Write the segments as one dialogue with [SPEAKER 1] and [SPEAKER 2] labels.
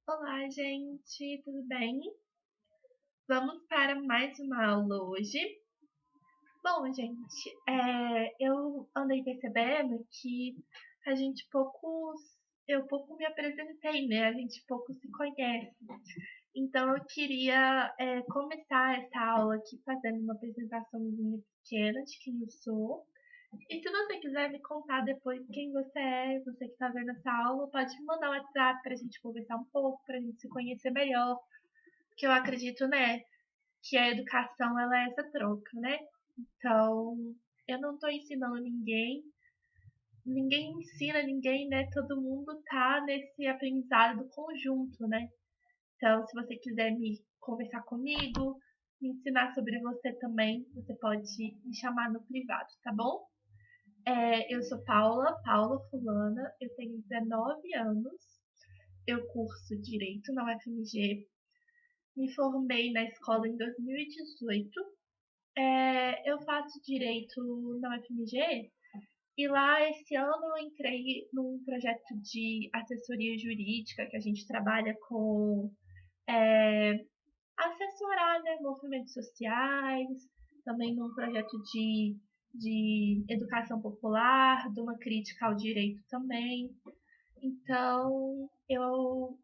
[SPEAKER 1] Olá, gente, tudo bem? Vamos para mais uma aula hoje. Bom, gente, eu andei percebendo que a gente eu pouco me apresentei, né? A gente pouco se conhece. Então, eu queria começar essa aula aqui fazendo uma apresentaçãozinha pequena de quem eu sou. E se você quiser me contar depois quem você é, você que está vendo essa aula, pode me mandar um WhatsApp para a gente conversar um pouco, para a gente se conhecer melhor. Que eu acredito, né, que a educação ela é essa troca, né? Então, eu não estou ensinando ninguém, ninguém ensina ninguém, né? Todo mundo tá nesse aprendizado do conjunto, né? Então, se você quiser me conversar comigo, me ensinar sobre você também, você pode me chamar no privado, tá bom? Eu sou Paula Fulana, eu tenho 19 anos, eu curso Direito na UFMG, me formei na escola em 2018. Eu faço direito na UFMG e lá esse ano eu entrei num projeto de assessoria jurídica que a gente trabalha com é, assessorar, né, movimentos sociais, também num projeto de educação popular, de uma crítica ao direito também. Então eu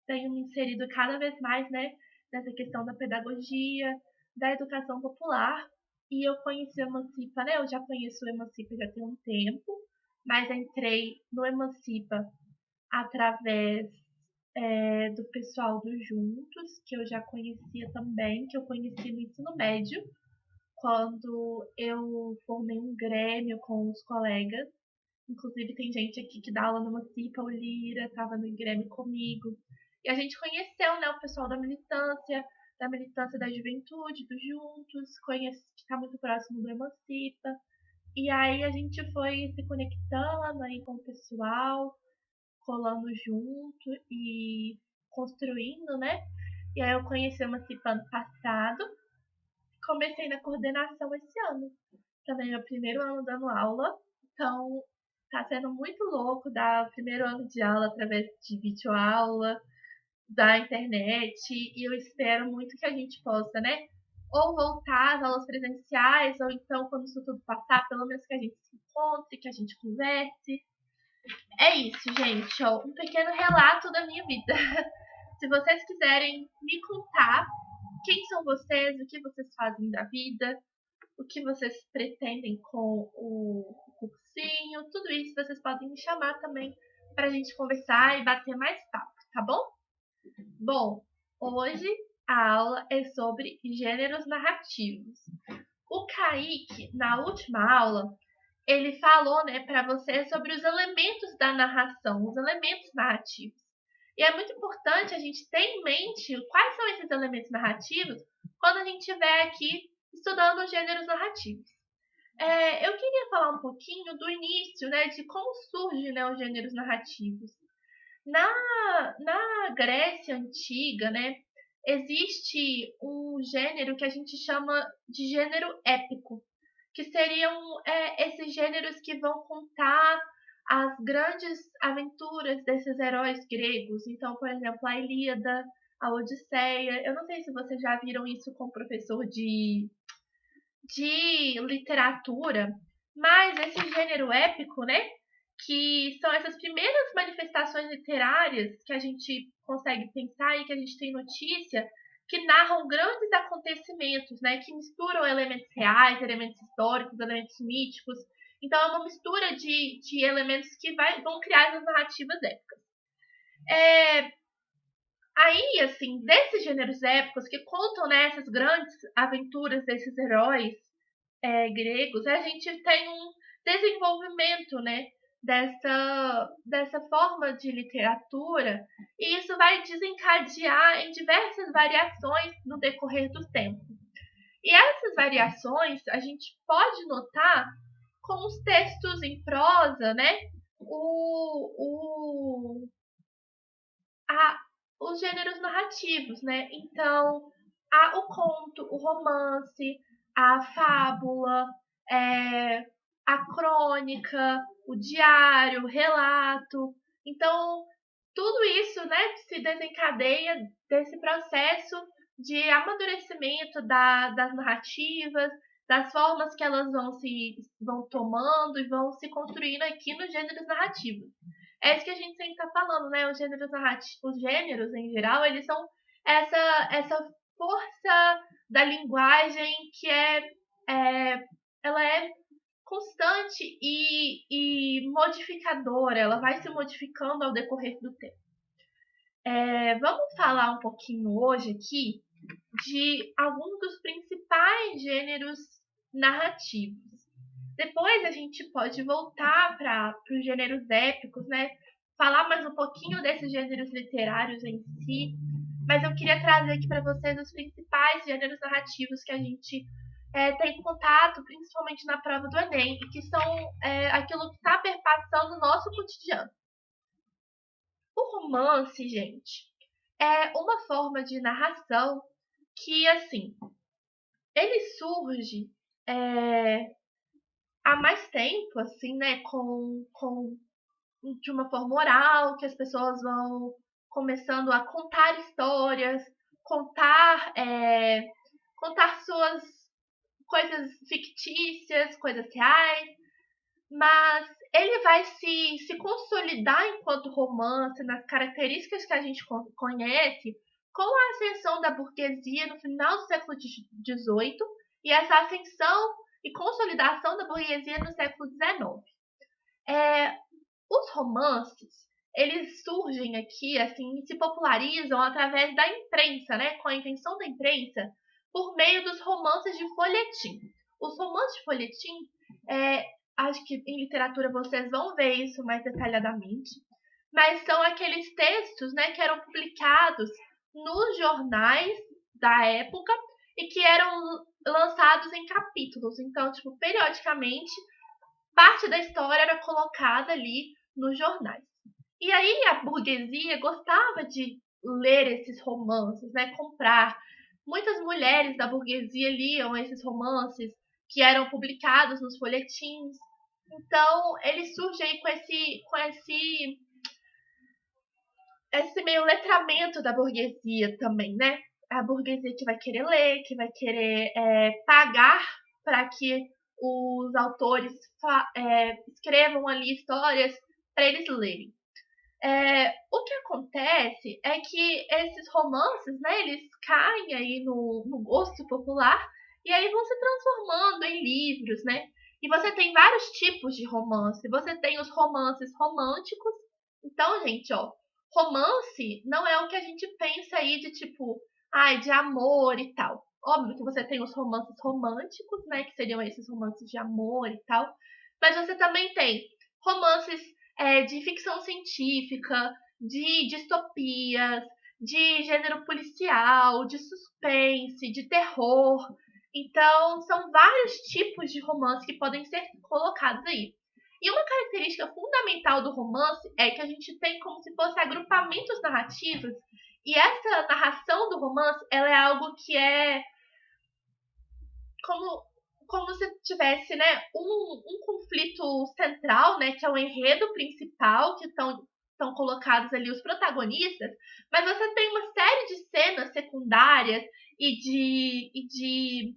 [SPEAKER 1] tenho me inserido cada vez mais, né, nessa questão da pedagogia, da educação popular. E eu conheci o Emancipa, né? Eu já conheço o Emancipa já tem um tempo, mas entrei no Emancipa através do pessoal do Juntos, que eu já conhecia também, que eu conheci no ensino médio, quando eu formei um grêmio com os colegas. Inclusive, tem gente aqui que dá aula no Emancipa, o Lira, estava no Grêmio comigo. E a gente conheceu, né, o pessoal da militância da juventude, do Juntos, conhece, que está muito próximo do Emancipa. E aí a gente foi se conectando aí com o pessoal, colando junto e construindo, né? E aí eu conheci o Emancipa ano passado, comecei na coordenação esse ano. Também é meu primeiro ano dando aula, então tá sendo muito louco dar o primeiro ano de aula através de videoaula, da internet, e eu espero muito que a gente possa, né? Ou voltar às aulas presenciais, ou então, quando isso tudo passar, pelo menos que a gente se encontre, que a gente converse. É isso, gente, ó, um pequeno relato da minha vida. Se vocês quiserem me contar quem são vocês, o que vocês fazem da vida, o que vocês pretendem com o cursinho, tudo isso vocês podem me chamar também para a gente conversar e bater mais papo, tá bom? Bom, hoje a aula é sobre gêneros narrativos. O Kaique, na última aula, ele falou, né, para você sobre os elementos da narração, os elementos narrativos. E é muito importante a gente ter em mente quais são esses elementos narrativos quando a gente estiver aqui estudando os gêneros narrativos. Eu queria falar um pouquinho do início, né, de como surgem, né, os gêneros narrativos. Na Grécia Antiga, né, existe um gênero que a gente chama de gênero épico, que seriam esses gêneros que vão contar as grandes aventuras desses heróis gregos. Então, por exemplo, a Ilíada, a Odisseia. Eu não sei se vocês já viram isso com o professor de literatura, mas esse gênero épico, né? Que são essas primeiras manifestações literárias que a gente consegue pensar e que a gente tem notícia, que narram grandes acontecimentos, né? Que misturam elementos reais, elementos históricos, elementos míticos. Então é uma mistura de elementos que vão criar essas narrativas épicas. É, Aí, assim, desses gêneros épicos que contam nessas grandes aventuras desses heróis gregos, a gente tem um desenvolvimento, né, dessa forma de literatura, e isso vai desencadear em diversas variações no decorrer do tempo. E essas variações a gente pode notar com os textos em prosa, né, o, o, a, os gêneros narrativos, né? Então, o conto, o romance, a fábula, é, a crônica, o diário, o relato. Então, tudo isso, né, se desencadeia desse processo de amadurecimento das narrativas, das formas que elas vão tomando e vão se construindo aqui nos gêneros narrativos. É isso que a gente sempre está falando, né? Os gêneros em geral, eles são essa força da linguagem que ela é constante e modificadora, ela vai se modificando ao decorrer do tempo. Vamos falar um pouquinho hoje aqui de alguns dos principais gêneros narrativos. Depois a gente pode voltar para os gêneros épicos, né? Falar mais um pouquinho desses gêneros literários em si, mas eu queria trazer aqui para vocês os principais gêneros narrativos que a gente tem contato, principalmente na prova do Enem, e que são aquilo que está perpassando o nosso cotidiano. O romance, gente, é uma forma de narração que, assim, ele surge há mais tempo, assim, né, de uma forma oral, que as pessoas vão começando a contar histórias, contar suas coisas fictícias, coisas reais, mas ele vai se consolidar enquanto romance nas características que a gente conhece com a ascensão da burguesia no final do século XVIII e essa ascensão e consolidação da burguesia no século XIX. Os romances, eles surgem aqui, assim, e se popularizam através da imprensa, né, com a invenção da imprensa, por meio dos romances de folhetim. Os romances de folhetim, acho que em literatura vocês vão ver isso mais detalhadamente, mas são aqueles textos, né, que eram publicados nos jornais da época e que eram lançados em capítulos. Então, tipo, periodicamente, parte da história era colocada ali nos jornais. E aí a burguesia gostava de ler esses romances, né, comprar. Muitas mulheres da burguesia liam esses romances que eram publicados nos folhetins. Então, ele surge aí esse meio letramento da burguesia também, né? A burguesia que vai querer ler, que vai querer pagar para que os autores escrevam ali histórias para eles lerem. O que acontece é que esses romances, né, eles caem aí no gosto popular e aí vão se transformando em livros, né? E você tem vários tipos de romance. Você tem os romances românticos. Então, gente, ó, romance não é o que a gente pensa aí de tipo, de amor e tal. Óbvio que você tem os romances românticos, né, que seriam esses romances de amor e tal. Mas você também tem romances de ficção científica, de distopias, de gênero policial, de suspense, de terror. Então, são vários tipos de romance que podem ser colocados aí. E uma característica fundamental do romance é que a gente tem como se fosse agrupamentos narrativos, e essa narração do romance, ela é algo que é como se tivesse, né, um conflito central, né, que é o enredo principal, que estão colocados ali os protagonistas, mas você tem uma série de cenas secundárias e de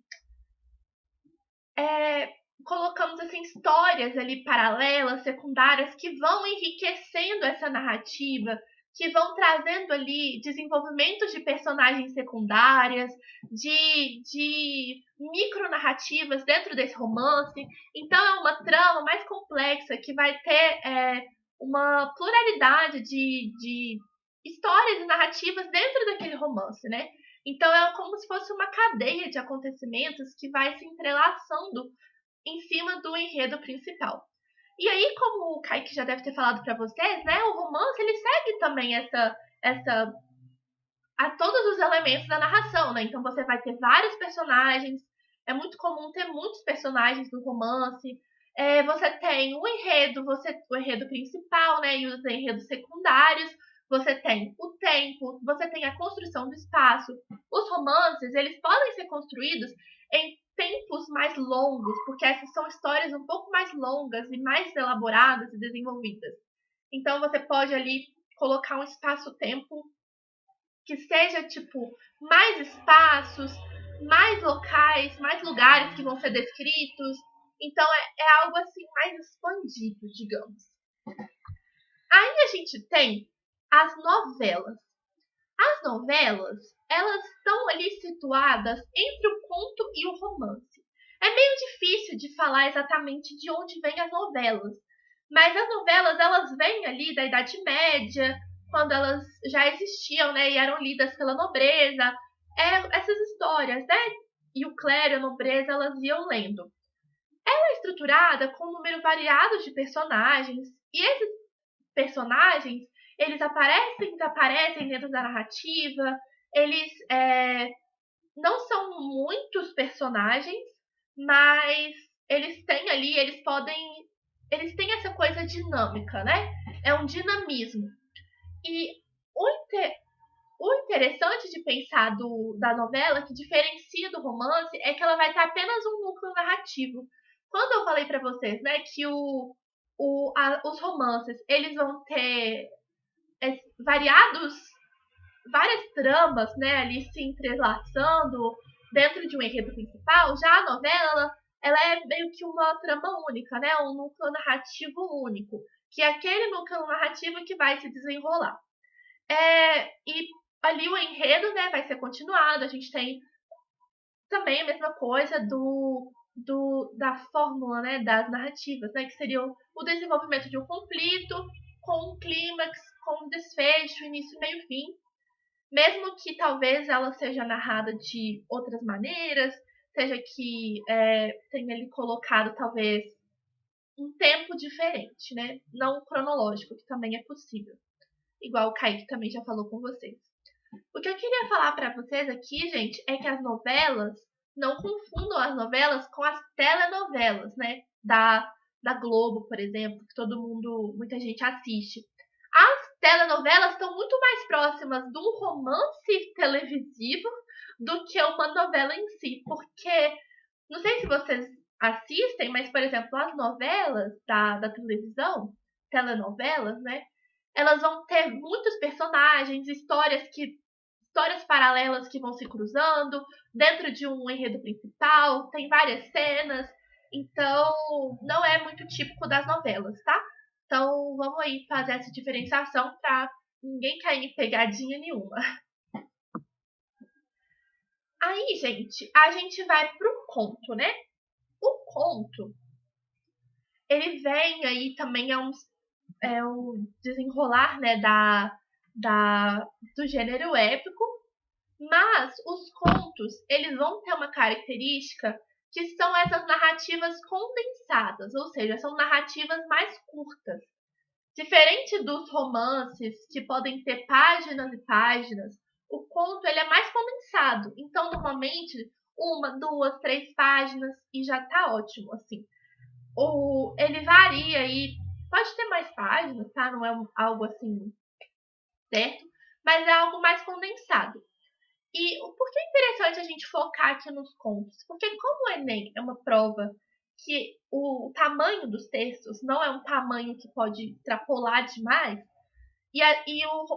[SPEAKER 1] colocamos assim histórias ali paralelas, secundárias que vão enriquecendo essa narrativa, que vão trazendo ali desenvolvimentos de personagens secundárias, de micronarrativas dentro desse romance. Então é uma trama mais complexa que vai ter uma pluralidade de histórias e narrativas dentro daquele romance, né? Então é como se fosse uma cadeia de acontecimentos que vai se entrelaçando em cima do enredo principal. E aí, como o Kaique já deve ter falado para vocês, né, o romance ele segue também a todos os elementos da narração, né? Então você vai ter vários personagens. É muito comum ter muitos personagens no romance. Você tem o enredo principal, né, e os enredos secundários. Você tem o tempo, você tem a construção do espaço. Os romances, eles podem ser construídos em tempos mais longos, porque essas são histórias um pouco mais longas e mais elaboradas e desenvolvidas. Então você pode ali colocar um espaço-tempo que seja, tipo, mais espaços, mais locais, mais lugares que vão ser descritos. Então, é algo, assim, mais expandido, digamos. Aí a gente tem as novelas. As novelas, elas estão ali situadas entre o conto e o romance. É meio difícil de falar exatamente de onde vêm as novelas, mas as novelas, elas vêm ali da Idade Média, quando elas já existiam, né, e eram lidas pela nobreza. Essas histórias, né, e o clero e a nobreza, elas iam lendo. Ela é estruturada com um número variado de personagens, e esses personagens, eles aparecem e desaparecem dentro da narrativa, eles não são muitos personagens, mas eles têm ali, eles têm essa coisa dinâmica, né? É um dinamismo. E o, o interessante de pensar da novela, que diferencia do romance, é que ela vai ter apenas um núcleo narrativo. Quando eu falei para vocês, né, que os romances, eles vão ter variados, várias tramas, né, ali se entrelaçando dentro de um enredo principal, já a novela, ela é meio que uma trama única, né, um núcleo narrativo único, que é aquele núcleo narrativo que vai se desenrolar. E ali o enredo, né, vai ser continuado, a gente tem também a mesma coisa da fórmula, né, das narrativas, né, que seria o desenvolvimento de um conflito com um clímax, com um desfecho, início, meio, fim. Mesmo que talvez ela seja narrada de outras maneiras, seja que tenha ali colocado talvez um tempo diferente, né? Não cronológico, que também é possível. Igual o Kaique também já falou com vocês. O que eu queria falar para vocês aqui, gente, é que as novelas, não confundam as novelas com as telenovelas, né? Da Globo, por exemplo, que muita gente assiste. As telenovelas estão muito mais próximas de um romance televisivo do que uma novela em si, porque não sei se vocês assistem, mas, por exemplo, as novelas da televisão, telenovelas, né? Elas vão ter muitos personagens, histórias paralelas que vão se cruzando dentro de um enredo principal, tem várias cenas, então não é muito típico das novelas, tá? Então vamos aí fazer essa diferenciação para ninguém cair em pegadinha nenhuma. Aí, gente, a gente vai pro conto, né? O conto, ele vem aí também o desenrolar, né, do gênero épico. Mas os contos, eles vão ter uma característica que são essas narrativas condensadas, ou seja, são narrativas mais curtas. Diferente dos romances, que podem ter páginas e páginas, o conto ele é mais condensado. Então, normalmente, uma, duas, três páginas e já tá ótimo, assim. Ele varia aí, pode ter mais páginas, tá? Não é algo assim certo, mas é algo mais condensado. E por que é interessante a gente focar aqui nos contos? Porque como o Enem é uma prova que o tamanho dos textos não é um tamanho que pode extrapolar demais,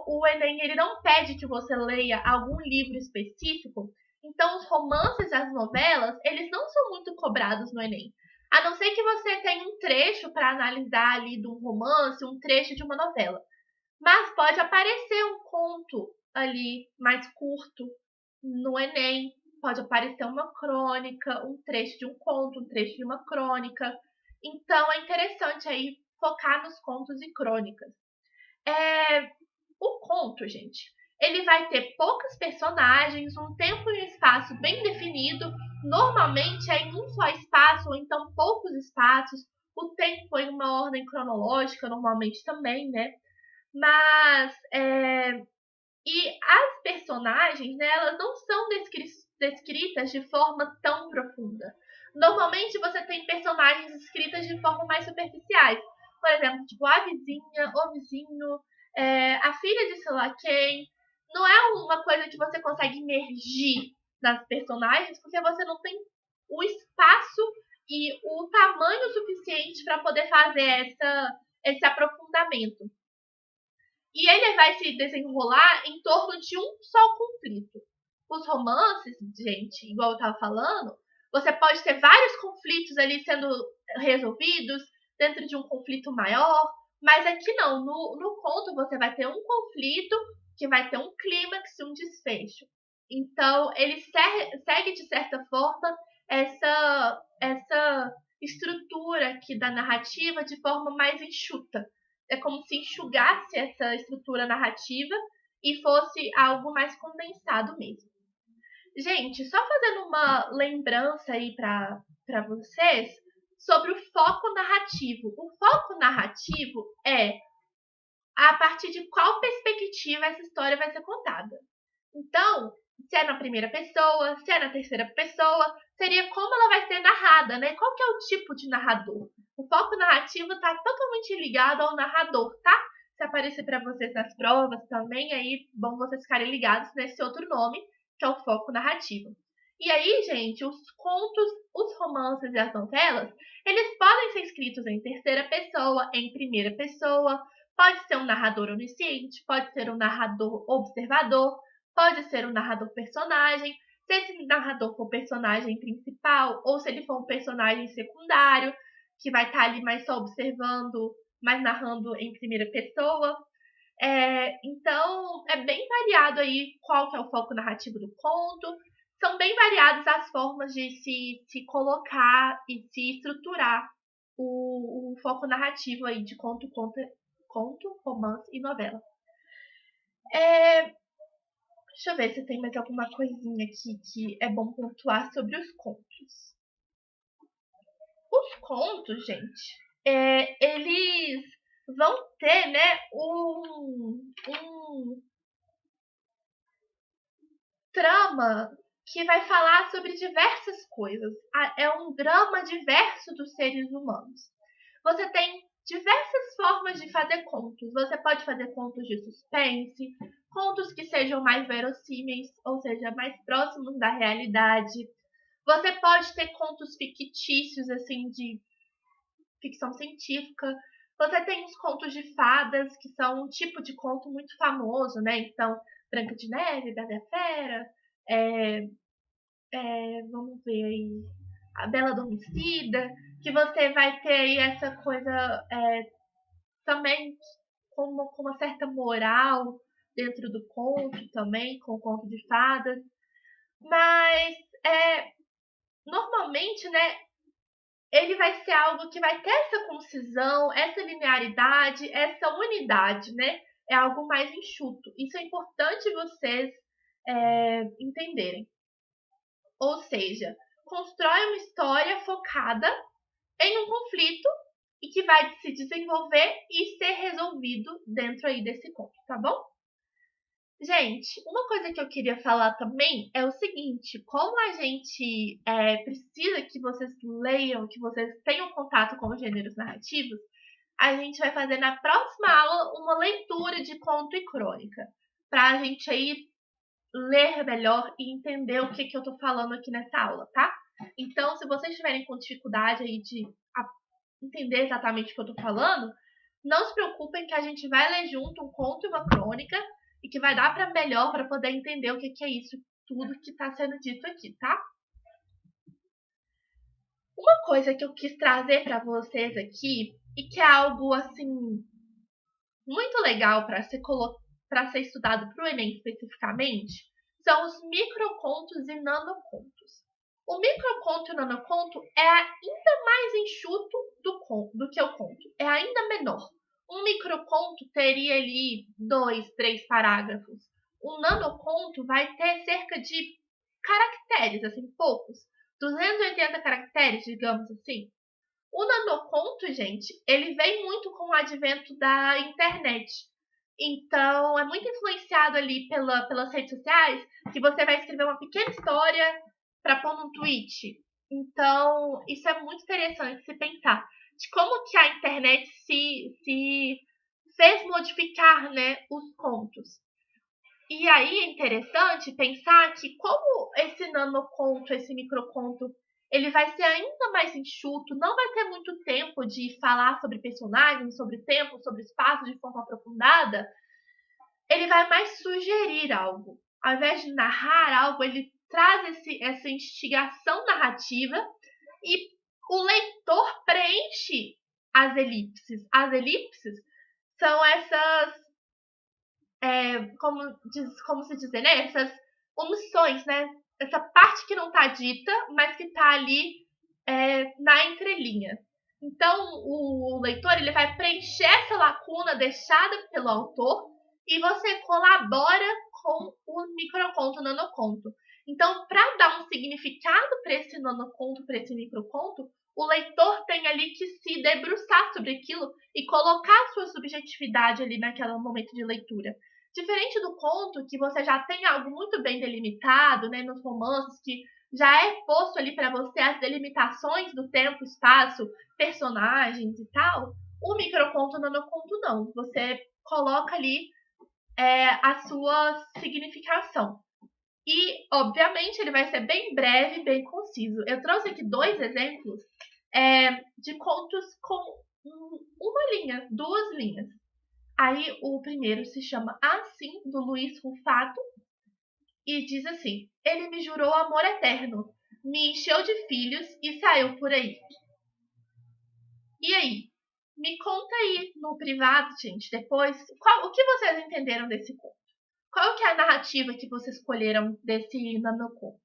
[SPEAKER 1] o Enem ele não pede que você leia algum livro específico, então os romances e as novelas, eles não são muito cobrados no Enem. A não ser que você tenha um trecho para analisar ali de um romance, um trecho de uma novela. Mas pode aparecer um conto ali mais curto no Enem, pode aparecer uma crônica, um trecho de um conto, um trecho de uma crônica. Então é interessante aí focar nos contos e crônicas. O conto, gente, ele vai ter poucos personagens, um tempo e um espaço bem definido. Normalmente é em um só espaço ou então poucos espaços. O tempo em uma ordem cronológica, normalmente também, né? Mas e as personagens, né, elas não são descritas de forma tão profunda. Normalmente você tem personagens escritas de forma mais superficiais. Por exemplo, tipo a vizinha, o vizinho, a filha de sei lá quem. Não é uma coisa que você consegue imergir nas personagens, porque você não tem o espaço e o tamanho suficiente para poder fazer esse aprofundamento. E ele vai se desenrolar em torno de um só conflito. Os romances, gente, igual eu estava falando, você pode ter vários conflitos ali sendo resolvidos dentro de um conflito maior, mas aqui não. No conto você vai ter um conflito que vai ter um clímax e um desfecho. Então, ele segue, de certa forma, essa estrutura aqui da narrativa de forma mais enxuta. É como se enxugasse essa estrutura narrativa e fosse algo mais condensado mesmo. Gente, só fazendo uma lembrança aí para vocês sobre o foco narrativo. O foco narrativo é a partir de qual perspectiva essa história vai ser contada. Então, se é na primeira pessoa, se é na terceira pessoa, seria como ela vai ser narrada, né? Qual que é o tipo de narrador? O foco narrativo está totalmente ligado ao narrador, tá? Se aparecer para vocês nas provas também, aí bom vocês ficarem ligados nesse outro nome, que é o foco narrativo. E aí, gente, os contos, os romances e as novelas, eles podem ser escritos em terceira pessoa, em primeira pessoa, pode ser um narrador onisciente, pode ser um narrador observador, pode ser um narrador personagem. Se esse narrador for personagem principal, ou se ele for um personagem secundário, que vai estar ali mais só observando, mais narrando em primeira pessoa. Então, é bem variado aí qual que é o foco narrativo do conto. São bem variadas as formas de se colocar e se estruturar o foco narrativo aí de conto, romance e novela. Deixa eu ver se tem mais alguma coisinha aqui que é bom pontuar sobre os contos. Os contos, gente, eles vão ter, né, um trama que vai falar sobre diversas coisas. É um drama diverso dos seres humanos. Você tem diversas formas de fazer contos. Você pode fazer contos de suspense, contos que sejam mais verossímeis, ou seja, mais próximos da realidade. Você pode ter contos fictícios, assim, de ficção científica. Você tem os contos de fadas, que são um tipo de conto muito famoso, né? Então, Branca de Neve, Bela e a Fera, vamos ver aí, a Bela Adormecida, que você vai ter aí essa coisa também com uma certa moral dentro do conto também, com o conto de fadas. Mas, normalmente, né, ele vai ser algo que vai ter essa concisão, essa linearidade, essa unidade, né? É algo mais enxuto. Isso é importante vocês entenderem. Ou seja, constrói uma história focada em um conflito e que vai se desenvolver e ser resolvido dentro aí desse conto, tá bom? Gente, uma coisa que eu queria falar também é o seguinte: como a gente precisa que vocês leiam, que vocês tenham contato com os gêneros narrativos, a gente vai fazer na próxima aula uma leitura de conto e crônica, para a gente aí ler melhor e entender o que eu tô falando aqui nessa aula, tá? Então, se vocês tiverem com dificuldade aí de entender exatamente o que eu tô falando, não se preocupem que a gente vai ler junto um conto e uma crônica e que vai dar para melhor para poder entender o que é isso tudo que está sendo dito aqui, tá? Uma coisa que eu quis trazer para vocês aqui e que é algo assim muito legal para ser estudado para o Enem especificamente, são os microcontos e nanocontos. O microconto e o nanoconto é ainda mais enxuto do que o conto, é ainda menor. Um microconto teria ali 2, 3 parágrafos. Um nanoconto vai ter cerca de caracteres, assim, poucos. 280 caracteres, digamos assim. O nanoconto, gente, ele vem muito com o advento da internet. Então, é muito influenciado ali pelas redes sociais, que você vai escrever uma pequena história para pôr num tweet. Então, isso é muito interessante se pensar de como que a internet se fez modificar, né, os contos. E aí é interessante pensar que como esse nanoconto, esse microconto, ele vai ser ainda mais enxuto, não vai ter muito tempo de falar sobre personagens, sobre tempo, sobre espaço de forma aprofundada. ele vai mais sugerir algo. Ao invés de narrar algo, ele traz essa instigação narrativa e o leitor preenche as elipses. As elipses são essas, como se dizer, né? Essas omissões, né? Essa parte que não está dita, mas que está ali na entrelinha. Então, o leitor ele vai preencher essa lacuna deixada pelo autor e você colabora com o microconto, o nanoconto. Então, para dar um significado para esse nanoconto, para esse microconto, o leitor tem ali que se debruçar sobre aquilo e colocar a sua subjetividade ali naquele momento de leitura. Diferente do conto, que você já tem algo muito bem delimitado, né, nos romances, que já é posto ali para você as delimitações do tempo, espaço, personagens e tal, o microconto, o nanoconto não. Você coloca ali a sua significação. E, obviamente, ele vai ser bem breve, bem conciso. Eu trouxe aqui 2 exemplos de contos com uma linha, 2 linhas. Aí, o primeiro se chama Assim, do Luiz Rufato, e diz assim: ele me jurou amor eterno, me encheu de filhos e saiu por aí. E aí? Me conta aí no privado, gente, depois, o que vocês entenderam desse conto? Qual que é a narrativa que vocês escolheram desse nanoconto?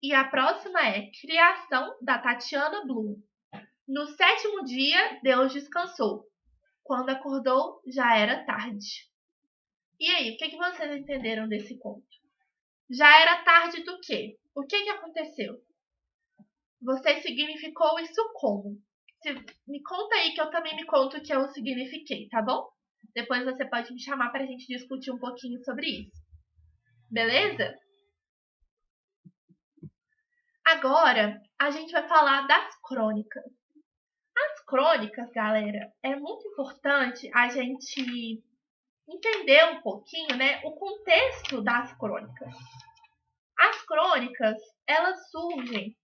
[SPEAKER 1] E a próxima é Criação, da Tatiana Bloom. No 7º dia, Deus descansou. Quando acordou, já era tarde. E aí, o que vocês entenderam desse conto? Já era tarde do quê? O que aconteceu? Você significou isso como? Me conta aí que eu também me conto o que eu signifiquei, tá bom? Depois você pode me chamar para a gente discutir um pouquinho sobre isso. Beleza? Agora, a gente vai falar das crônicas. As crônicas, galera, é muito importante a gente entender um pouquinho, né, o contexto das crônicas. As crônicas, elas surgem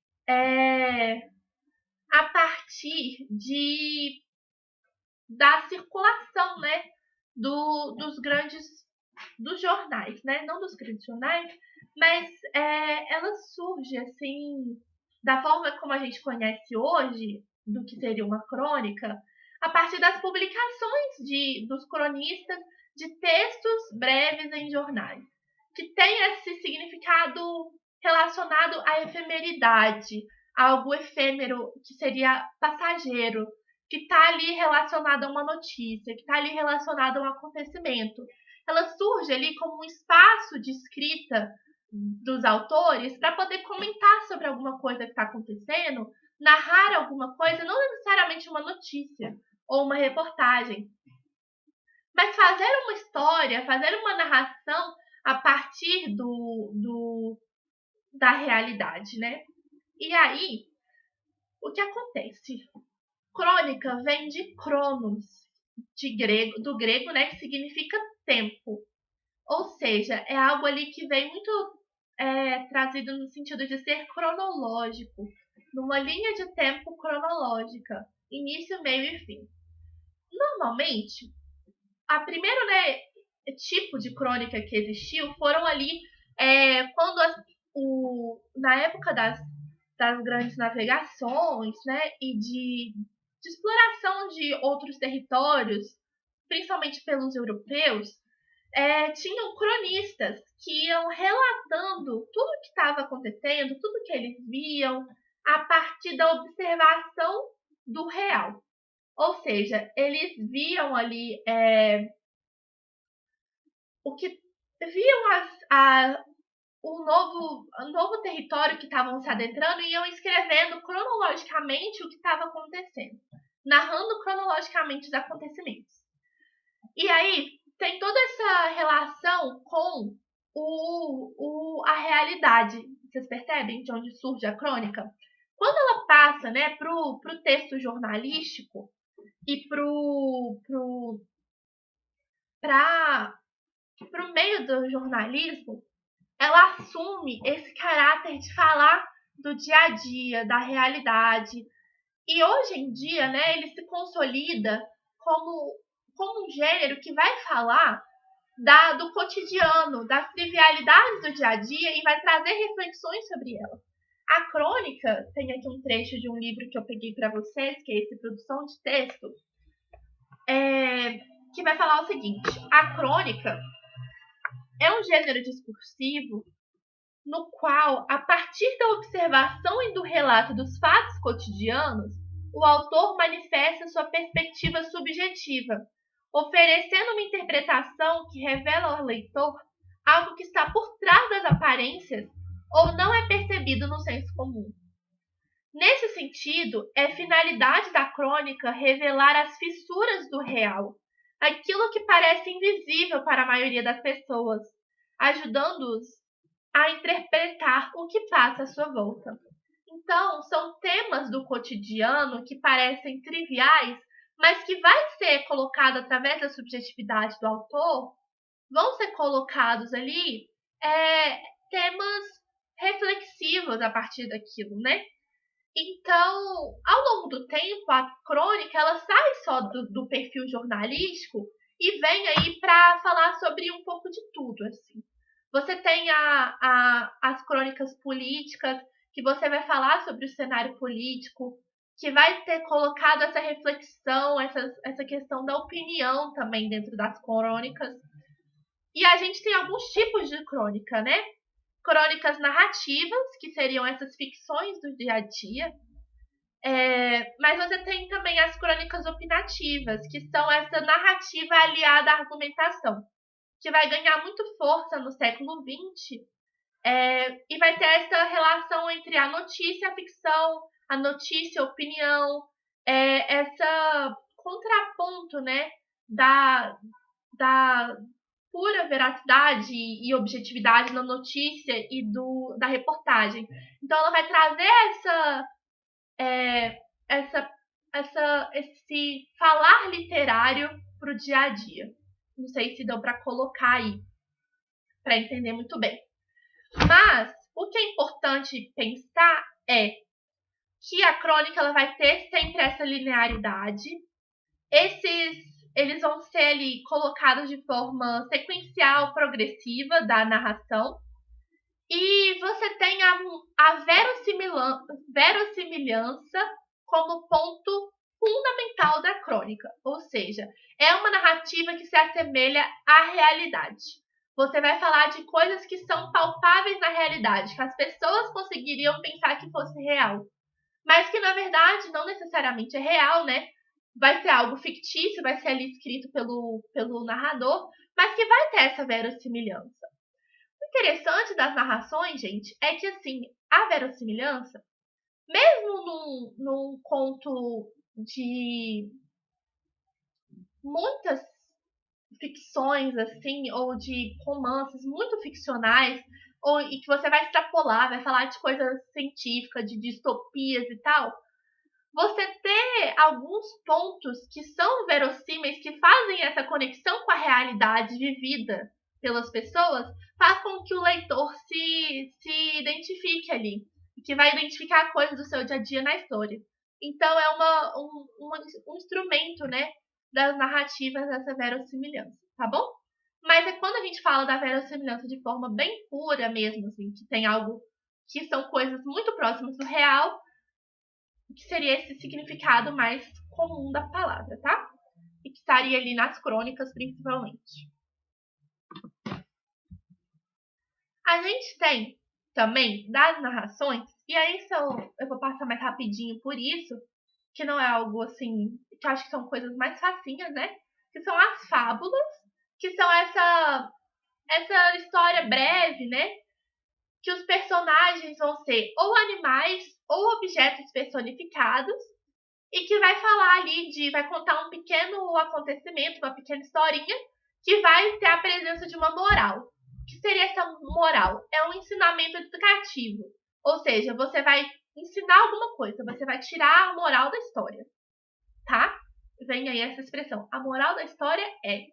[SPEAKER 1] a partir da circulação, né, dos jornais, né, não dos grandes jornais, mas ela surge assim da forma como a gente conhece hoje, do que seria uma crônica, a partir das publicações dos cronistas de textos breves em jornais, que tem esse significado relacionado à efemeridade, algo efêmero que seria passageiro, que está ali relacionado a uma notícia, que está ali relacionado a um acontecimento. Ela surge ali como um espaço de escrita dos autores para poder comentar sobre alguma coisa que está acontecendo, narrar alguma coisa, não necessariamente uma notícia ou uma reportagem, mas fazer uma história, fazer uma narração a partir da realidade, né? E aí, o que acontece? Crônica vem de cronos, do grego, né, que significa tempo. Ou seja, é algo ali que vem muito trazido no sentido de ser cronológico, numa linha de tempo cronológica, início, meio e fim. Normalmente, a primeira, né, tipo de crônica que existiu foram ali quando na época das grandes navegações, né, e de exploração de outros territórios, principalmente pelos europeus, tinham cronistas que iam relatando tudo o que estava acontecendo, tudo que eles viam, a partir da observação do real. Ou seja, eles viam ali o que viam o novo território que estavam se adentrando e iam escrevendo cronologicamente o que estava acontecendo, narrando cronologicamente os acontecimentos. E aí tem toda essa relação com a realidade. Vocês percebem de onde surge a crônica? Quando ela passa, né, pro texto jornalístico e pro meio do jornalismo, ela assume esse caráter de falar do dia a dia, da realidade. E hoje em dia, né, ele se consolida como um gênero que vai falar do cotidiano, das trivialidades do dia a dia e vai trazer reflexões sobre ela. A crônica, tem aqui um trecho de um livro que eu peguei para vocês, que é esse Produção de Texto, que vai falar o seguinte: a crônica é um gênero discursivo no qual, a partir da observação e do relato dos fatos cotidianos, o autor manifesta sua perspectiva subjetiva, oferecendo uma interpretação que revela ao leitor algo que está por trás das aparências ou não é percebido no senso comum. Nesse sentido, é finalidade da crônica revelar as fissuras do real, aquilo que parece invisível para a maioria das pessoas, ajudando-os a interpretar o que passa à sua volta. Então, são temas do cotidiano que parecem triviais, mas que vai ser colocado através da subjetividade do autor, vão ser colocados ali temas reflexivos a partir daquilo, né? Então, ao longo do tempo, a crônica ela sai só do perfil jornalístico e vem aí para falar sobre um pouco de tudo, assim. Você tem as crônicas políticas, que você vai falar sobre o cenário político, que vai ter colocado essa reflexão, essa questão da opinião também dentro das crônicas. E a gente tem alguns tipos de crônica, né? Crônicas narrativas, que seriam essas ficções do dia a dia. Mas você tem também as crônicas opinativas, que são essa narrativa aliada à argumentação, que vai ganhar muito força no século XX, e vai ter essa relação entre a notícia e a ficção, a notícia e a opinião, essa contraponto, né, da pura veracidade e objetividade na notícia e da reportagem. Então ela vai trazer esse falar literário para o dia a dia. Não sei se deu para colocar aí, para entender muito bem. Mas o que é importante pensar é que a crônica ela vai ter sempre essa linearidade. Eles vão ser ali colocados de forma sequencial, progressiva da narração. E você tem a verossimilhança como ponto fundamental da crônica. Ou seja, é uma narrativa que se assemelha à realidade. Você vai falar de coisas que são palpáveis na realidade, que as pessoas conseguiriam pensar que fosse real. Mas que, na verdade, não necessariamente é real, né? Vai ser algo fictício, vai ser ali escrito pelo narrador, mas que vai ter essa verossimilhança. O interessante das narrações, gente, é que, assim, a verossimilhança, mesmo num conto de muitas ficções, assim, ou de romances muito ficcionais, e que você vai extrapolar, vai falar de coisas científicas, de distopias e tal, você ter alguns pontos que são verossímeis, que fazem essa conexão com a realidade vivida pelas pessoas, faz com que o leitor se identifique ali, e que vai identificar coisas do seu dia a dia na história. Então é um instrumento, né, das narrativas dessa verossimilhança, tá bom? Mas é quando a gente fala da verossimilhança de forma bem pura mesmo, assim, que tem algo que são coisas muito próximas do real, que seria esse significado mais comum da palavra, tá? E que estaria ali nas crônicas, principalmente. A gente tem também das narrações, e aí eu vou passar mais rapidinho por isso, que não é algo assim, que eu acho que são coisas mais facinhas, né? Que são as fábulas, que são essa história breve, né? Que os personagens vão ser ou animais ou objetos personificados, e que vai falar ali vai contar um pequeno acontecimento, uma pequena historinha, que vai ter a presença de uma moral. O que seria essa moral? É um ensinamento educativo. Ou seja, você vai ensinar alguma coisa, você vai tirar a moral da história, tá? Vem aí essa expressão. A moral da história é.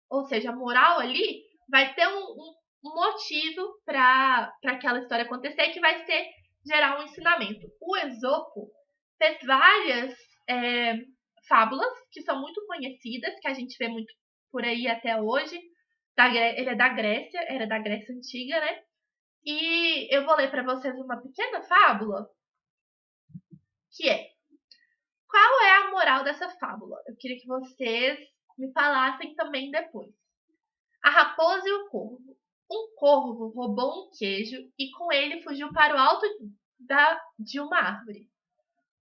[SPEAKER 1] Ou seja, a moral ali vai ter um motivo para aquela história acontecer, que vai ser gerar um ensinamento. O Esopo fez várias fábulas que são muito conhecidas, que a gente vê muito por aí até hoje. Ele é da Grécia, era da Grécia Antiga, né? E eu vou ler para vocês uma pequena fábula, que é: qual é a moral dessa fábula? Eu queria que vocês me falassem também depois. A raposa e o corvo. Um corvo roubou um queijo e com ele fugiu para o alto de uma árvore.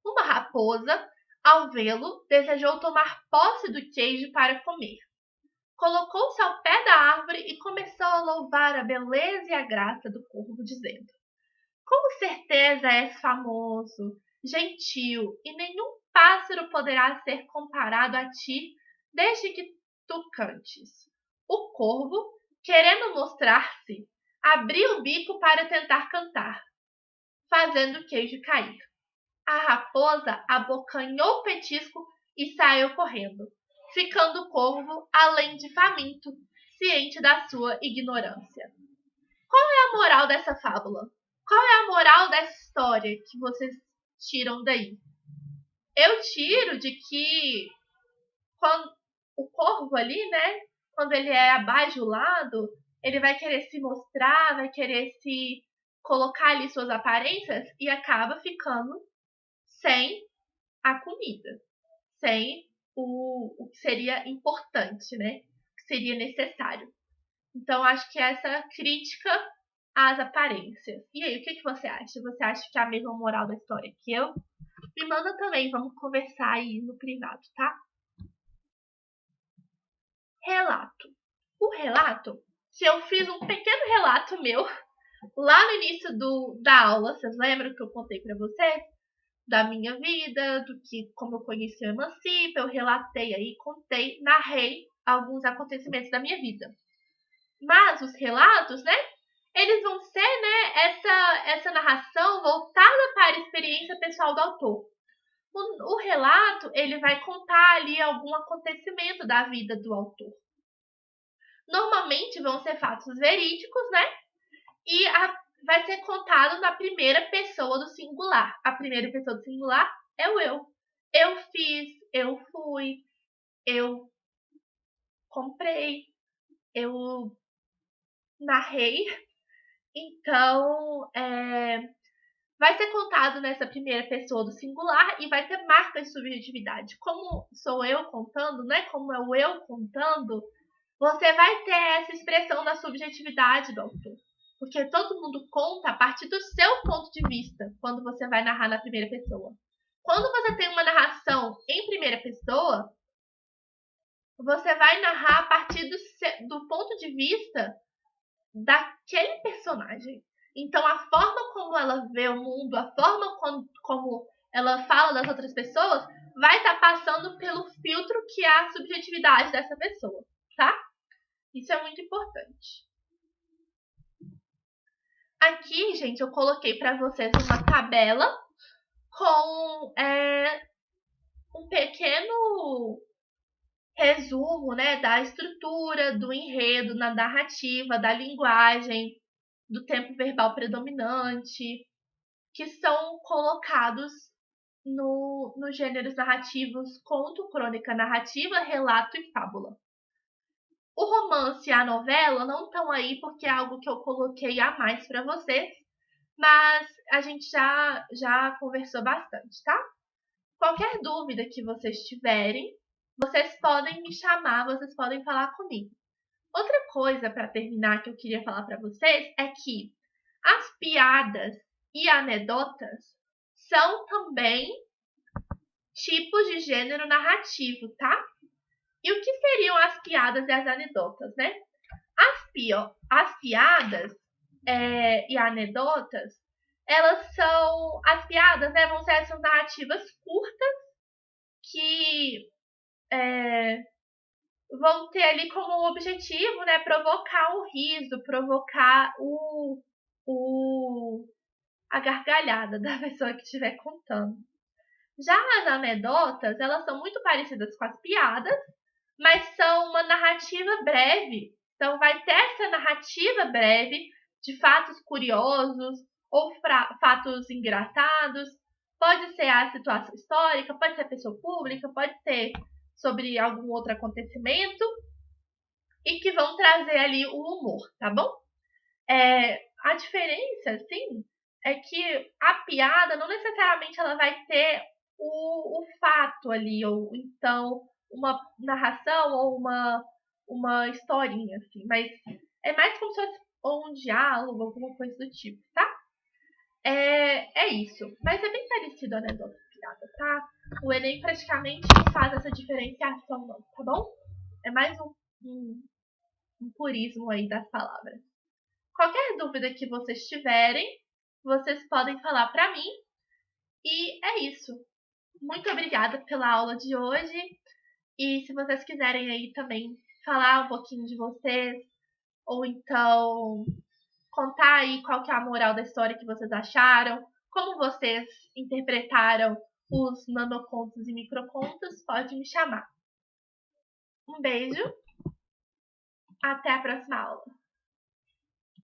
[SPEAKER 1] Uma raposa, ao vê-lo, desejou tomar posse do queijo para comer. Colocou-se ao pé da árvore e começou a louvar a beleza e a graça do corvo, dizendo: com certeza és famoso, gentil, e nenhum pássaro poderá ser comparado a ti desde que tu cantes. O corvo, querendo mostrar-se, abriu o bico para tentar cantar, fazendo o queijo cair. A raposa abocanhou o petisco e saiu correndo, ficando o corvo, além de faminto, ciente da sua ignorância. Qual é a moral dessa fábula? Qual é a moral dessa história que vocês tiram daí? Eu tiro de que quando o corvo ali, né, quando ele é abajulado, ele vai querer se mostrar, vai querer se colocar ali suas aparências e acaba ficando sem a comida, sem o que seria importante, né? O que seria necessário. Então, acho que essa crítica às aparências. E aí, o que você acha? Você acha que é a mesma moral da história que eu? Me manda também, vamos conversar aí no privado, tá? Relato. O relato, que eu fiz um pequeno relato meu lá no início da aula, vocês lembram que eu contei para vocês? Da minha vida, do que como eu conheci o Emancipa, eu relatei aí, contei, narrei alguns acontecimentos da minha vida. Mas os relatos, né, eles vão ser, né, essa narração voltada para a experiência pessoal do autor. O relato, ele vai contar ali algum acontecimento da vida do autor. Normalmente vão ser fatos verídicos, né, e vai ser contado na primeira pessoa do singular. A primeira pessoa do singular é o eu. Eu fiz, eu fui, eu comprei, eu narrei. Então, vai ser contado nessa primeira pessoa do singular e vai ter marcas de subjetividade. Como sou eu contando, né? Como é o eu contando, você vai ter essa expressão da subjetividade do autor. Porque todo mundo conta a partir do seu ponto de vista quando você vai narrar na primeira pessoa. Quando você tem uma narração em primeira pessoa, você vai narrar a partir do ponto de vista daquele personagem. Então, a forma como ela vê o mundo, a forma como ela fala das outras pessoas, vai estar passando pelo filtro que é a subjetividade dessa pessoa, tá? Isso é muito importante. Aqui, gente, eu coloquei para vocês uma tabela com um pequeno resumo, né, da estrutura, do enredo, na narrativa, da linguagem, do tempo verbal predominante, que são colocados nos gêneros narrativos conto, crônica narrativa, relato e fábula. O romance e a novela não estão aí porque é algo que eu coloquei a mais para vocês, mas a gente já conversou bastante, tá? Qualquer dúvida que vocês tiverem, vocês podem me chamar, vocês podem falar comigo. Outra coisa para terminar que eu queria falar para vocês é que as piadas e anedotas são também tipos de gênero narrativo, tá? E o que seriam as piadas e as anedotas, né? As piadas e anedotas, elas são... As piadas, né, vão ser essas narrativas curtas que vão ter ali como objetivo, né, provocar o riso, provocar a gargalhada da pessoa que estiver contando. Já as anedotas, elas são muito parecidas com as piadas, mas são uma narrativa breve. Então, vai ter essa narrativa breve de fatos curiosos ou fatos engraçados. Pode ser a situação histórica, pode ser a pessoa pública, pode ser sobre algum outro acontecimento. e que vão trazer ali o humor, tá bom? A diferença, assim, é que a piada não necessariamente ela vai ter o fato ali, ou então uma narração ou uma historinha, assim, mas é mais como se fosse ou um diálogo, alguma coisa do tipo, tá? É isso. Mas é bem parecido a anedota e piada, tá? O Enem praticamente não faz essa diferenciação, não, tá bom? É mais um purismo aí das palavras. Qualquer dúvida que vocês tiverem, vocês podem falar para mim. E é isso. Muito obrigada pela aula de hoje. E se vocês quiserem aí também falar um pouquinho de vocês, ou então contar aí qual que é a moral da história que vocês acharam, como vocês interpretaram os nanocontos e microcontos, pode me chamar. Um beijo, até a próxima aula.